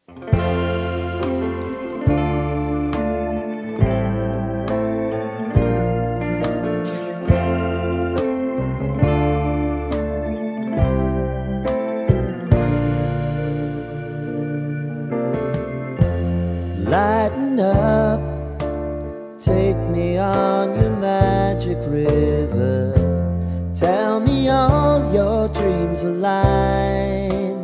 Lighten up, take me on your magic river. Tell me all your dreams align.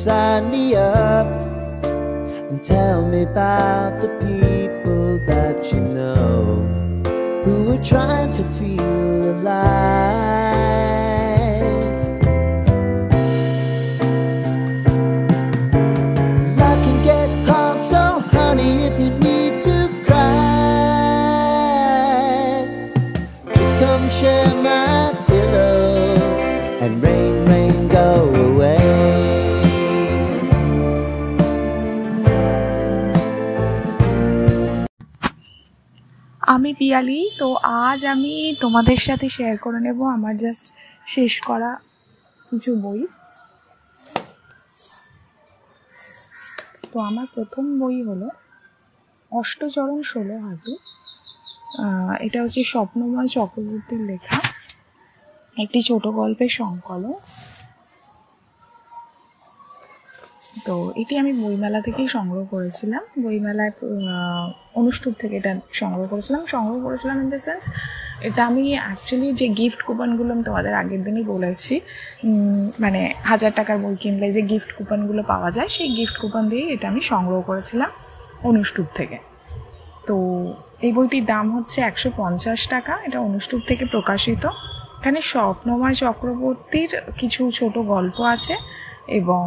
Sign me up and tell me about the people that you know who are trying to feel alive. Life can get hard, so honey, if you need to cry, just come share my pillow and rain, rain, go away. আমি পিয়ালি। তো আজ আমি তোমাদের সাথে share করে নেব আমার just শেষ করা কিছু বই। তো আমার প্রথম বই হলো অষ্টচরণ 16 হাঁটু। এটা হচ্ছে স্বপ্নময় চক্রবর্তীর লেখা একটি ছোট গল্পের সংকলন। তো এটি আমি বইমেলা থেকেই সংগ্রহ করেছিলাম, বইমেলায় অনুষ্ঠুপ থেকে এটা সংগ্রহ করেছিলাম ইন দ্য সেন্স এটা আমি অ্যাকচুয়ালি যে গিফট কুপনগুলো আমি তোমাদের আগের দিনই বলেছি, মানে 1000 টাকার বই কিনলে যে গিফট কুপনগুলো পাওয়া যায় সেই গিফট কুপন দিয়েই এটা আমি সংগ্রহ করেছিলাম অনুষ্ঠুপ থেকে। তো এই বইটির দাম হচ্ছে 150 টাকা। এটা অনুষ্ঠুপ থেকে প্রকাশিত। এখানে স্বপ্নময় চক্রবর্তীর কিছু ছোট গল্প আছে এবং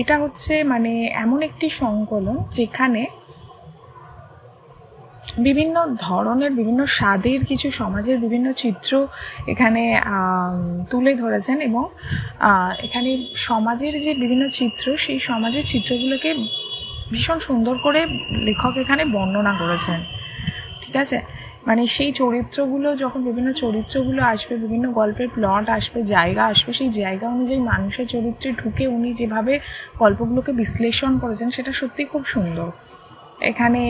এটা হচ্ছে মানে এমন একটি সংকলন যেখানে বিভিন্ন ধরনের বিভিন্ন স্বাদের কিছু সমাজের বিভিন্ন চিত্র এখানে তুলে ধরেছেন এবং এখানে সমাজের যে বিভিন্ন চিত্র সেই সমাজের চিত্রগুলোকে ভীষণ সুন্দর করে লেখক এখানে বর্ণনা করেছেন। ঠিক আছে, মানে সেই চরিত্রগুলো যখন বিভিন্ন চরিত্রগুলো আসবে, বিভিন্ন গল্পের প্লট আসবে, জায়গা আসবে, সেই জায়গা অনুযায়ী মানুষের চরিত্রে ঢুকে উনি যেভাবে গল্পগুলোকে বিশ্লেষণ করেছেন সেটা সত্যি খুব সুন্দর। এখানে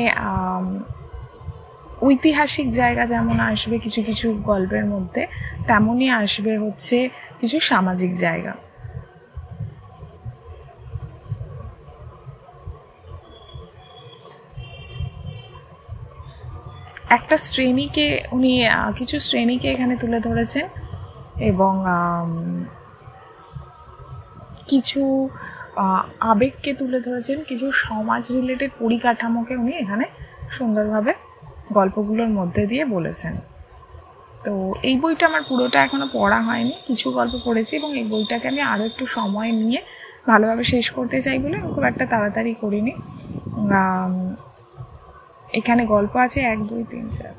ঐতিহাসিক জায়গা যেমন আসবে কিছু কিছু গল্পের মধ্যে, তেমনই আসবে হচ্ছে কিছু সামাজিক জায়গা। একটা শ্রেণীকে উনি কিছু শ্রেণীকে এখানে তুলে ধরেছেন এবং কিছু আবেগকে তুলে ধরেছেন, কিছু সমাজ রিলেটেড পরিকাঠামোকে উনি এখানে সুন্দরভাবে গল্পগুলোর মধ্যে দিয়ে বলেছেন। তো এই বইটা আমার পুরোটা এখনো পড়া হয়নি, কিছু গল্প পড়েছি এবং এই বইটাকে আমি আরও একটু সময় নিয়ে ভালোভাবে শেষ করতে চাই বলে খুব একটা তাড়াতাড়ি করিনি। এখানে গল্প আছে 1 2 3 4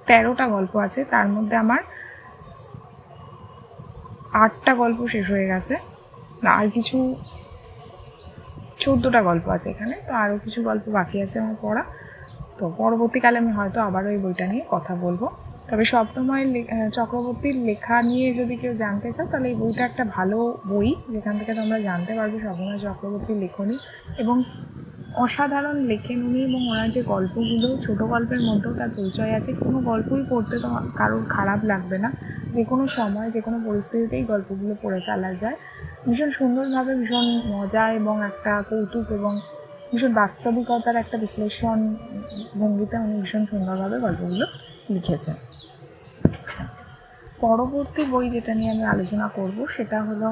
13টা গল্প আছে, তার মধ্যে আমার 8টা গল্প শেষ হয়ে গেছে, আর কিছু 14টা গল্প আছে এখানে। তো আরও কিছু গল্প বাকি আছে আমার পড়া। তো পরবর্তীকালে আমি হয়তো আবারও এই বইটা নিয়ে কথা বলবো। তবে স্বপ্নময় চক্রবর্তীর লেখা নিয়ে যদি কেউ জানতে চাও তাহলে এই বইটা একটা ভালো বই, যেখান থেকে তোমরা জানতে পারবে স্বপ্নময় চক্রবর্তীর লেখনী এবং অসাধারণ লেখেন উনি এবং ওনার যে গল্পগুলো ছোট গল্পের মধ্যেও তার পরিচয় আছে। কোনো গল্পই পড়তে তোমার কারোর খারাপ লাগবে না, যে কোনো সময় যে কোনো পরিস্থিতিতেই গল্পগুলো পড়ে ফেলা যায়। ভীষণ সুন্দরভাবে, ভীষণ মজা এবং একটা কৌতুক এবং ভীষণ বাস্তবিকতার একটা বিশ্লেষণ ভঙ্গিতে উনি ভীষণ সুন্দরভাবে গল্পগুলো লিখেছেন। আচ্ছা, পরবর্তী বই যেটা নিয়ে আমি আলোচনা করব সেটা হলো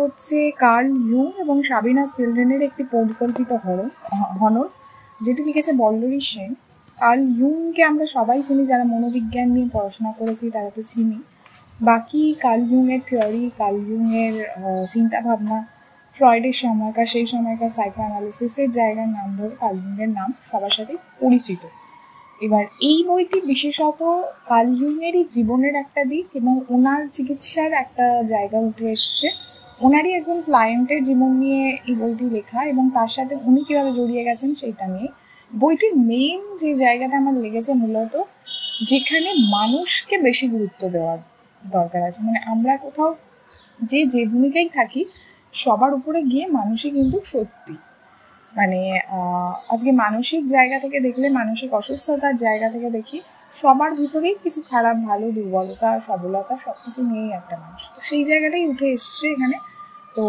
হচ্ছে কার্ল ইয়ুং এবং সাবিনা স্কিলডেনের একটি পরিকল্পিত হনন, যেটি লিখেছে বল্লরী সেন। কার্ল ইয়ুংকে আমরা সবাই চিনি, যারা মনোবিজ্ঞান নিয়ে পড়াশোনা করেছি তারা তো চিনি। বাকি কার্ল ইয়ুংয়ের থিওরি, কার্ল ইয়ুংয়ের চিন্তাভাবনা, ফ্রয়েডের সময়কার, সেই সময়কার সাইকো অ্যানালিসিসের জায়গার নাম ধরে কার্ল ইয়ুংয়ের নাম সবার সাথে পরিচিত। এবার এই বইটি বিশেষত কার্ল ইয়ুংয়েরই জীবনের একটা দিক এবং ওনার চিকিৎসার একটা জায়গা উঠে এসছে। ওনারই একজন ক্লায়েন্টের জীবন নিয়ে এই বইটি লেখা এবং তার সাথে উনি কীভাবে জড়িয়ে গেছেন সেইটা নিয়ে। বইটির মেইন যে জায়গাটা আমার লেগেছে মূলত যেখানে মানুষকে বেশি গুরুত্ব দেওয়া দরকার আছে। মানে আমরা কোথাও যে ভূমিকায় থাকি সবার উপরে গিয়ে মানুষই কিন্তু সত্যি। মানে আজকে মানসিক জায়গা থেকে দেখলে, মানসিক অসুস্থতার জায়গা থেকে দেখি, সবার ভিতরেই কিছু খারাপ, ভালো, দুর্বলতা, সবলতা সব কিছু নিয়েই একটা মানুষ। তো সেই জায়গাটাই উঠে এসছে এখানে। তো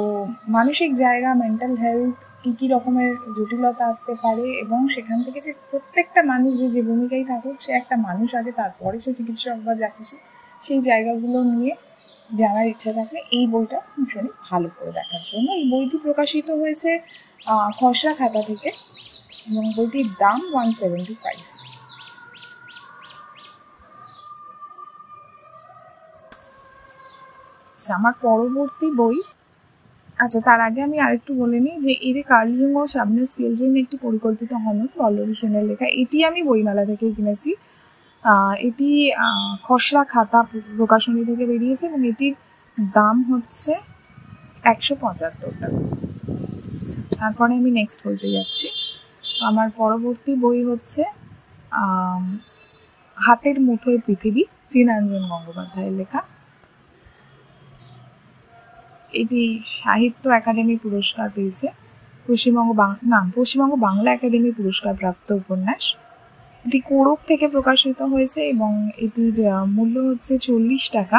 মানসিক জায়গা, মেন্টাল হেলথ, কী রকমের জটিলতা আসতে পারে, এবং সেখান থেকে যে প্রত্যেকটা মানুষ যে ভূমিকায় থাকুক, সে একটা মানুষ আগে, তারপরে সে চিকিৎসক বা যা কিছু, সেই জায়গাগুলো নিয়ে জানার ইচ্ছা থাকলে এই বইটা ভীষণই ভালো করে দেখার জন্য। এই বইটি প্রকাশিত হয়েছে খসড়া খাতা থেকে, এবং বইটির দাম 175। আচ্ছা, আমার পরবর্তী বই, আচ্ছা তার আগে আমি আরেকটু বলে নিই যে এই যে কার্ল ইয়ুং ও শাবনেজ পিলগ্রিম একটি পরিকল্পিত হনন, পল্লবী সেনের লেখা, এটি আমি বইমেলা থেকেই কিনেছি। এটি খসড়া খাতা প্রকাশনী থেকে বেরিয়েছে এবং এটির দাম হচ্ছে 175 টাকা। তারপরে আমি নেক্সট বইতে যাচ্ছি। আমার পরবর্তী বই হচ্ছে হাতের মুঠোয় পৃথিবী, তৃণাঞ্জন গঙ্গোপাধ্যায়ের লেখা। এটি সাহিত্য একাডেমি পুরস্কার পেয়েছে, পশ্চিমবঙ্গ বাংলা একাডেমি পুরস্কার প্রাপ্ত উপন্যাস। এটি কোরক থেকে প্রকাশিত হয়েছে এবং এটির মূল্য হচ্ছে 40 টাকা।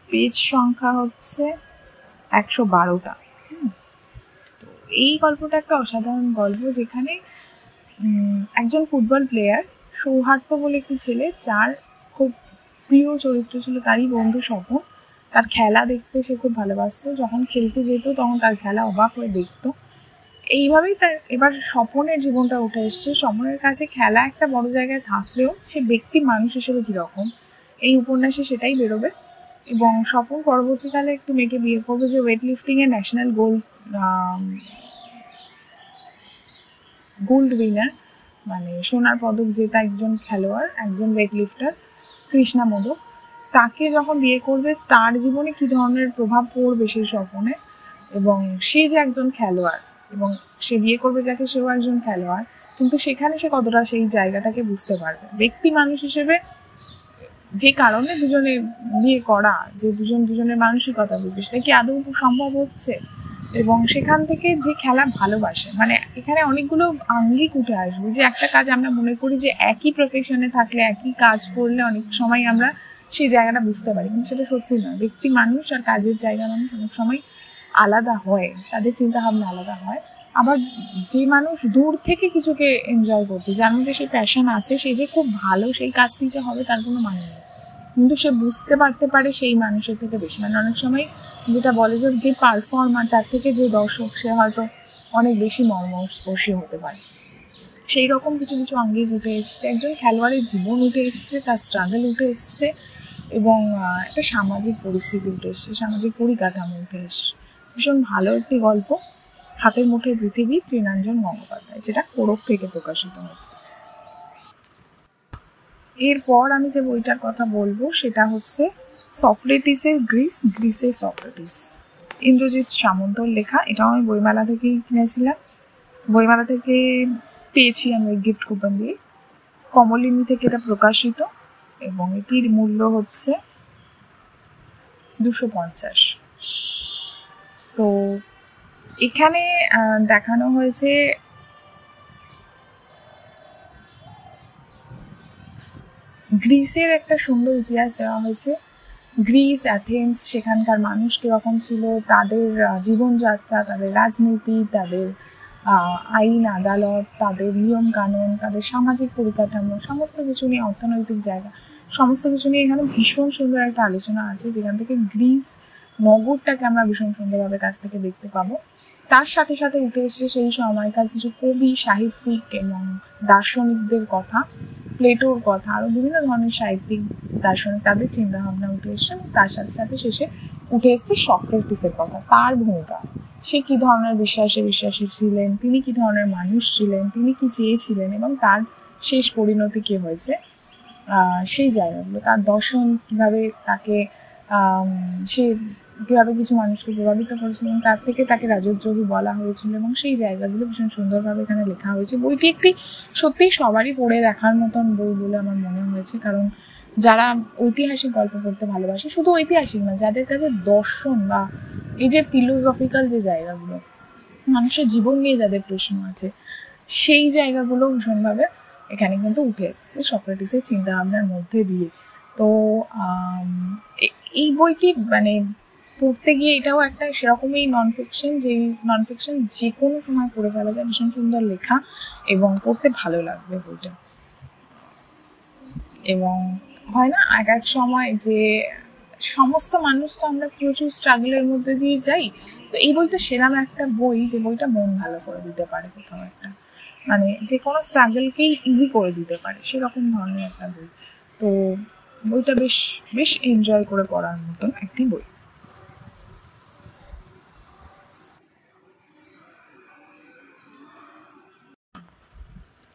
পেজ সংখ্যা হচ্ছে 112টা। তো এই গল্পটা একটা অসাধারণ গল্প, যেখানে একজন ফুটবল প্লেয়ার সৌহার্দ্য বলে একটি ছেলে, যার খুব প্রিয় চরিত্র ছিল তারই বন্ধু স্বপন। তার খেলা দেখতে সে খুব ভালোবাসতো, যখন খেলতে যেত তখন তার খেলা অবাক হয়ে দেখতো। এইভাবেই তার এবার স্বপনের জীবনটা উঠে এসছে। স্বপনের কাছে খেলা একটা বড় জায়গায় থাকলেও সে ব্যক্তি মানুষ হিসেবে কীরকম, এই উপন্যাসে সেটাই বেরোবে। এবং স্বপন পরবর্তীকালে একটু মেয়েকে বিয়ে করবে, যে ওয়েট লিফটিংয়ে ন্যাশনাল গোল্ড উইনার, মানে সোনার পদক জেতা একজন খেলোয়াড়, একজন ওয়েট লিফটার, কৃষ্ণা মোদক। তাকে যখন বিয়ে করবে তার জীবনে কী ধরনের প্রভাব পড়বে সেই স্বপনে, এবং সে যে একজন খেলোয়াড় এবং সে বিয়ে করবে যাকে, সেও একজন খেলোয়াড়, কিন্তু সেখানে সে কতটা সেই জায়গাটাকে বুঝতে পারবে ব্যক্তি মানুষ হিসেবে, যে কারণে দুজনে বিয়ে করা, যে দুজনের মানসিকতা বুঝবে, সেটা কি আদৌ সম্ভব হচ্ছে। এবং সেখান থেকে যে খেলা ভালোবাসে, মানে এখানে অনেকগুলো আঙ্গিক উঠে আসবে। যে একটা কাজ আমরা মনে করি যে একই প্রফেশনে থাকলে, একই কাজ করলে অনেক সময় আমরা সেই জায়গাটা বুঝতে পারি, কিন্তু সেটা সত্যি নয়। ব্যক্তি মানুষ আর কাজের জায়গা মানুষ অনেক সময় আলাদা হয়, তাদের চিন্তাভাবনা আলাদা হয়। আবার যে মানুষ দূর থেকে কিছুকে এনজয় করছে, যার মধ্যে সেই প্যাশন আছে, সে যে খুব ভালো সেই কাজটিতে হবে তার কোনো মানে নেই, কিন্তু সে বুঝতে পারতে পারে সেই মানুষের থেকে বেশি। মানে অনেক সময় যেটা বলে যে পারফর্মার তার থেকে যে দর্শক, সে হয়তো অনেক বেশি মর্মস্পর্শী হতে পারে। সেই রকম কিছু কিছু আঙ্গিক উঠে এসছে, একজন খেলোয়াড়ের জীবন উঠে এসছে, তার স্ট্রাগল উঠে এসছে, এবং একটা সামাজিক পরিস্থিতি উঠে এসছে, সামাজিক পরিকাঠামো উঠে এসছে। ভীষণ ভালো একটি গল্প, হাতের মুঠোয় পৃথিবী, তৃণাঞ্জন গঙ্গোপাধ্যায়, যেটা কোরক থেকে প্রকাশিত হয়েছে। এরপর আমি যে বইটার কথা বলবো সেটা হচ্ছে সক্রেটিসের গ্রিসের সক্রেটিস, ইন্দ্রজিৎ সামন্তর লেখা। এটাও আমি বইমেলা থেকেই কিনেছিলাম, বইমেলা থেকে পেয়েছি আমি গিফট কুপন দিয়ে। কমলিনী থেকে এটা প্রকাশিত এবং এটির মূল্য হচ্ছে 250। তো এখানে দেখানো হয়েছে গ্রিসের একটা সুন্দর ইতিহাস দেওয়া হয়েছে। গ্রিস, অ্যাথেন্স, সেখানকার মানুষ কীরকম ছিল, তাদের জীবনযাত্রা, তাদের রাজনীতি, তাদের আইন আদালত, তাদের নিয়ম কানুন, তাদের সামাজিক পরিকাঠামো, সমস্ত কিছু নিয়ে, অর্থনৈতিক জায়গা, সমস্ত কিছু নিয়ে এখানে ভীষণ সুন্দর একটা আলোচনা আছে, যেখান থেকে গ্রিস নগরটাকে আমরা ভীষণ সুন্দরভাবে কাছ থেকে দেখতে পাবো। তার সাথে সাথে উঠে এসছে সেই সময়কার কিছু কবি, সাহিত্যিক এবং দার্শনিকদের কথা, প্লেটোর কথা, আরও বিভিন্ন ধরনের সাহিত্যিক, দার্শনিক, তাদের চিন্তাভাবনা উঠে এসছে। এবং তার সাথে সাথে শেষে উঠে এসছে সক্রেটিসের কথা, তার ভূমিকা, সে কী ধরনের বিশ্বাসী ছিলেন, তিনি কী ধরনের মানুষ ছিলেন, তিনি কী চেয়েছিলেন, এবং তার শেষ পরিণতি কী হয়েছে, সেই জায়গাগুলো, তার দর্শন কীভাবে তাকে সে কীভাবে কিছু মানুষকে প্রভাবিত করেছিল এবং তার থেকে তাকে রাজদ্রোহী বলা হয়েছিল, এবং সেই জায়গাগুলো ভীষণ সুন্দরভাবে এখানে লেখা হয়েছে। বইটি একটি সত্যিই সবারই পড়ে দেখার মতন বই বলে আমার মনে হয়েছে, কারণ যারা ঐতিহাসিক গল্প পড়তে ভালোবাসে, শুধু ঐতিহাসিক না, যাদের কাছে দর্শন বা এই যে ফিলোসফিক্যাল যে জায়গাগুলো, মানুষের জীবন নিয়ে যাদের প্রশ্ন আছে, সেই জায়গাগুলো ভীষণভাবে এখানে কিন্তু উঠে এসেছে সক্রেটিসের চিন্তাভাবনার মধ্যে দিয়ে। তো এই বইটি মানে পড়তে গিয়ে এটাও একটা সেরকমই নন ফিকশন, যে কোনো সময় পড়ে ফেলা যায়, ভীষণ সুন্দর লেখা এবং পড়তে ভালো লাগবে বইটা। এবং হয় না এক এক সময় যে সমস্ত মানুষ তো আমরা প্রচুর স্ট্রাগলের মধ্যে দিয়ে যাই, তো এই বইটা সেরকম একটা বই যে বইটা মন ভালো করে দিতে পারে, কোথাও একটা মানে যে কোনো স্ট্রাগলকেই ইজি করে দিতে পারে, সেরকম ধরনের একটা বই। তো বইটা বেশ বেশ এনজয় করে পড়ার মতন একটি বই।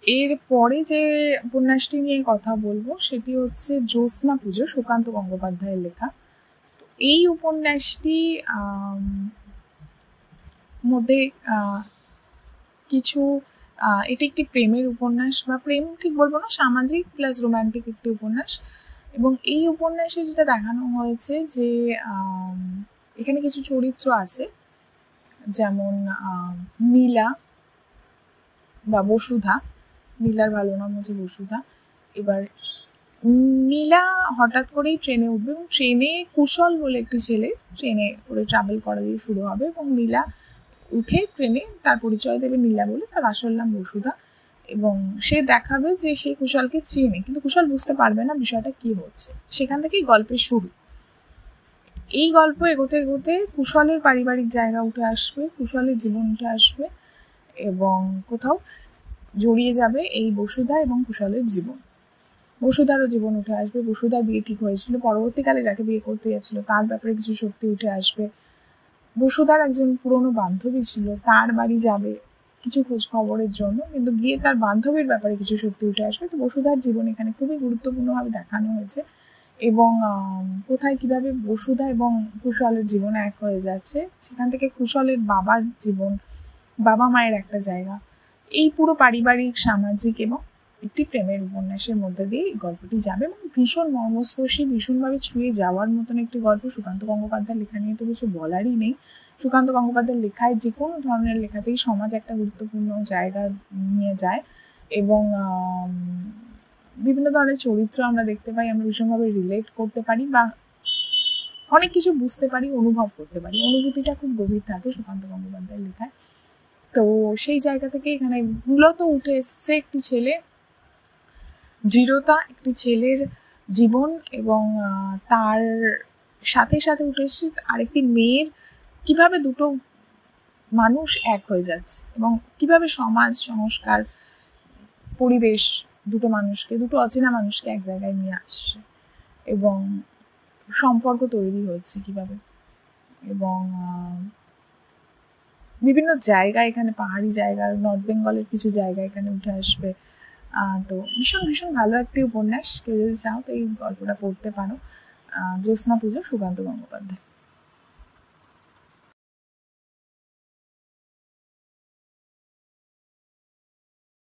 এর পরে যে উপন্যাসটি নিয়ে কথা বলবো সেটি হচ্ছে জ্যোৎস্না পুজো, সুকান্ত গঙ্গোপাধ্যায়ের লেখা। এই উপন্যাসটি মধ্যে কিছু এটি একটি প্রেমের উপন্যাস, বা প্রেম ঠিক বলবো না, সামাজিক প্লাস রোম্যান্টিক একটি উপন্যাস। এবং এই উপন্যাসে যেটা দেখানো হয়েছে যে এখানে কিছু চরিত্র আছে, যেমন নীলা বা বসুধা। নীলার ভালো নাম হচ্ছে বসুধা। এবার নীলা হঠাৎ করেই ট্রেনে উঠবে, এবং ট্রেনে কুশল বলে একটি ছেলে ট্রেনে করে ট্রাভেল করা দিয়ে শুরু হবে, এবং নীলা উঠে ট্রেনে তার পরিচয় দেবে নীলা বলে, তার আসল নাম বসুধা। এবং সে দেখাবে যে সে কুশলকে চেনে, কিন্তু কুশল বুঝতে পারবে না বিষয়টা কি হচ্ছে। সেখান থেকেই গল্পের শুরু। এই গল্প এগোতে এগোতে কুশলের পারিবারিক জায়গা উঠে আসবে, কুশলের জীবন উঠে আসবে, এবং কোথাও জড়িয়ে যাবে এই বসুধা এবং কুশলের জীবন। বসুধারও জীবন উঠে আসবে, বসুধার বিয়ে ঠিক হয়েছিল, পরবর্তীকালে যাকে বিয়ে করতে যাচ্ছিল তার ব্যাপারে কিছু সত্যি উঠে আসবে। বসুধার একজন পুরনো বান্ধবী ছিল, তার বাড়ি যাবে কিছু খোঁজ খবরের জন্য, কিন্তু গিয়ে তার বান্ধবীর ব্যাপারে কিছু সত্যি উঠে আসবে। তো বসুধার জীবন এখানে খুবই গুরুত্বপূর্ণভাবে দেখানো হয়েছে, এবং কোথায় কিভাবে বসুধা এবং কুশলের জীবন এক হয়ে যাচ্ছে, সেখান থেকে কুশলের বাবার জীবন, বাবা মায়ের একটা জায়গা, এই পুরো পারিবারিক, সামাজিক এবং একটি প্রেমের উপন্যাসের মধ্যে দিয়ে এই গল্পটি যাবে, এবং ভীষণ মর্মস্পর্শী, ভীষণভাবে ছুঁয়ে যাওয়ার মতন একটি গল্প। সুকান্ত গঙ্গোপাধ্যায়ের লেখা নিয়ে তো কিছু বলারই নেই। সুকান্ত গঙ্গোপাধ্যায়ের লেখায় যে কোনো ধরনের লেখাতেই সমাজ একটা গুরুত্বপূর্ণ জায়গা নিয়ে যায়, এবং বিভিন্ন ধরনের চরিত্র আমরা দেখতে পাই, আমরা ভীষণভাবে রিলেট করতে পারি বা অনেক কিছু বুঝতে পারি, অনুভব করতে পারি, অনুভূতিটা খুব গভীর থাকে সুকান্ত গঙ্গোপাধ্যায়ের লেখায়। তো সেই জায়গা থেকে এখানে মূলত উঠে এসছে একটি ছেলে দৃঢ়তা, একটি ছেলের জীবন, এবং তার সাথে সাথে উঠে এসছে আরেকটি মেয়ের কিভাবে দুটো মানুষ এক হয়ে যাচ্ছে, এবং কিভাবে সমাজ, সংস্কার, পরিবেশ দুটো মানুষকে, দুটো অচেনা মানুষকে এক জায়গায় নিয়ে আসছে, এবং সম্পর্ক তৈরি হচ্ছে কিভাবে। এবং বিভিন্ন জায়গা, এখানে পাহাড়ি জায়গা, নর্থ বেঙ্গলের কিছু জায়গা এখানে উঠে আসবে। তো ভীষণ ভীষণ ভালো একটি উপন্যাস। কেউ যদি চাও তো এই গল্পটা পড়তে পারো। জ্যোৎস্না পুজো, সুকান্ত গঙ্গোপাধ্যায়।